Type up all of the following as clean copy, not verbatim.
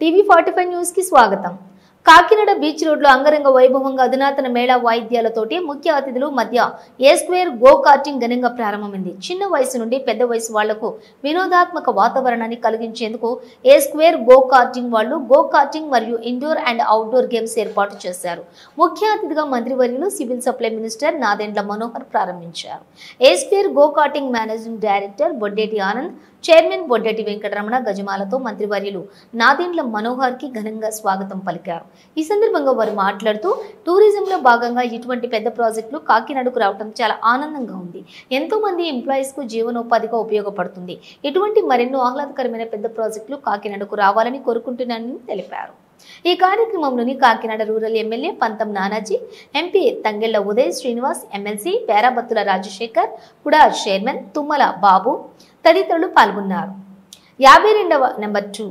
టీవీ45 news కి స్వాగతం. Kakinada beach road లో అంగరంగ వైభవంగా అధునాతన మేళా వాయిద్యాలతోటి ముఖ్య అతిథులు మధ్య ఏ స్క్వేర్ గో కార్టింగ్ ఘనంగా ప్రారంభమైంది. చిన్న వయసు నుండి పెద్ద వయసు వాళ్లకు వినోదాత్మక వాతావరణాన్ని కలిగించేందుకు ఏ స్క్వేర్ గో కార్టింగ్ వాళ్ళు గో కార్టింగ్ మరియు ఇండోర్ అండ్ అవుట్డోర్ గేమ్స్ ఏర్పాటు చేశారు. ముఖ్య అతిథిగా మంత్రివర్యులు civil supply minister Nadendla Manohar ప్రారంభించారు. A square go karting managing director Boddeti Anand, chairman Boddeti Venkataramana గజమాలతో మంత్రివర్యులు నాదెండ్ల మనోహర్ కి ఘనంగా స్వాగతం పలికారు. ఈ సందర్భంగా వారు మాట్లాడుతూ టూరిజంలో భాగంగా ఇటువంటి పెద్ద ప్రాజెక్టులు కాకినాడకు రావడం చాలా ఆనందంగా ఉంది. ఎంతో మంది ఎంప్లాయీస్ కు జీవనోపాధిగా ఉపయోగపడుతుంది. ఇటువంటి మరెన్నో ఆహ్లాదకరమైన పెద్ద ప్రాజెక్టులు కాకినాడకు రావాలని కోరుకుంటున్నానని తెలిపారు. ఈ కార్యక్రమంలోని కాకినాడ రూరల్ ఎమ్మెల్యే పంతం నానాజీ, ఎంపీ తంగెళ్ల ఉదయ్ శ్రీనివాస్, ఎమ్మెల్సీ పేరాబత్తుల రాజశేఖర్, కుడా చైర్మన్ తుమ్మల బాబు తదితరులు పాల్గొన్నారు. 52వ నెంబర్ 2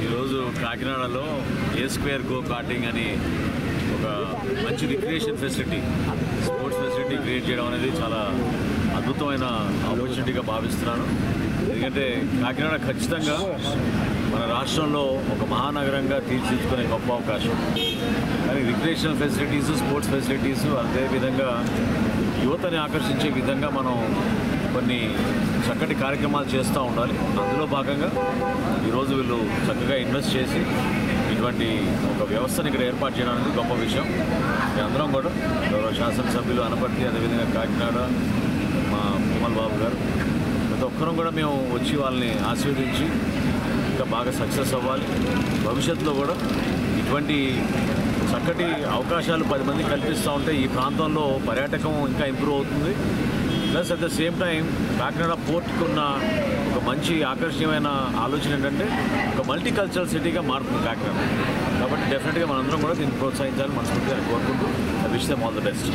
ఈరోజు కాకినాడలో ఏ స్క్వేర్ గో కార్టింగ్ అని ఒక మంచి recreation facility, sports facility create చేయడం అనేది చాలా అద్భుతమైన ఆపర్చునిటీగా భావిస్తున్నాను. ఎందుకంటే కాకినాడ ఖచ్చితంగా మన రాష్ట్రంలో ఒక మహానగరంగా తీర్చిదిద్దుకునే గొప్ప అవకాశం. కానీ రిక్రియేషనల్ ఫెసిలిటీస్, స్పోర్ట్స్ ఫెసిలిటీస్, అదేవిధంగా యువతని ఆకర్షించే విధంగా మనం కొన్ని చక్కటి కార్యక్రమాలు చేస్తూ ఉండాలి. అందులో భాగంగా ఈరోజు వీళ్ళు చక్కగా ఇన్వెస్ట్ చేసి ఇటువంటి ఒక వ్యవస్థను ఇక్కడ ఏర్పాటు చేయడం అనేది గొప్ప విషయం. అందరం కూడా గౌరవ శాసనసభ్యులు అనపర్తి, అదేవిధంగా కాకినాడ మా తుమ్మల బాబు గారు, ప్రతి ఒక్కరం కూడా మేము వచ్చి వాళ్ళని ఆశీర్వదించి ఇంకా బాగా సక్సెస్ అవ్వాలి. భవిష్యత్తులో కూడా ఇటువంటి చక్కటి అవకాశాలు 10 మంది కల్పిస్తూ ఉంటే ఈ ప్రాంతంలో పర్యాటకం ఇంకా ఇంప్రూవ్ అవుతుంది. Plus at the same time Kakinada పోర్ట్కి ఉన్న ఒక మంచి ఆకర్షణీయమైన ఆలోచన ఏంటంటే ఒక మల్టీ కల్చరల్ సిటీగా మారుతుంది కాకినాడ. కాబట్టి డెఫినెట్గా మనందరం కూడా దీన్ని ప్రోత్సహించాలని మనస్ఫూర్తిగా కోరుకుంటూ I wish them all the best.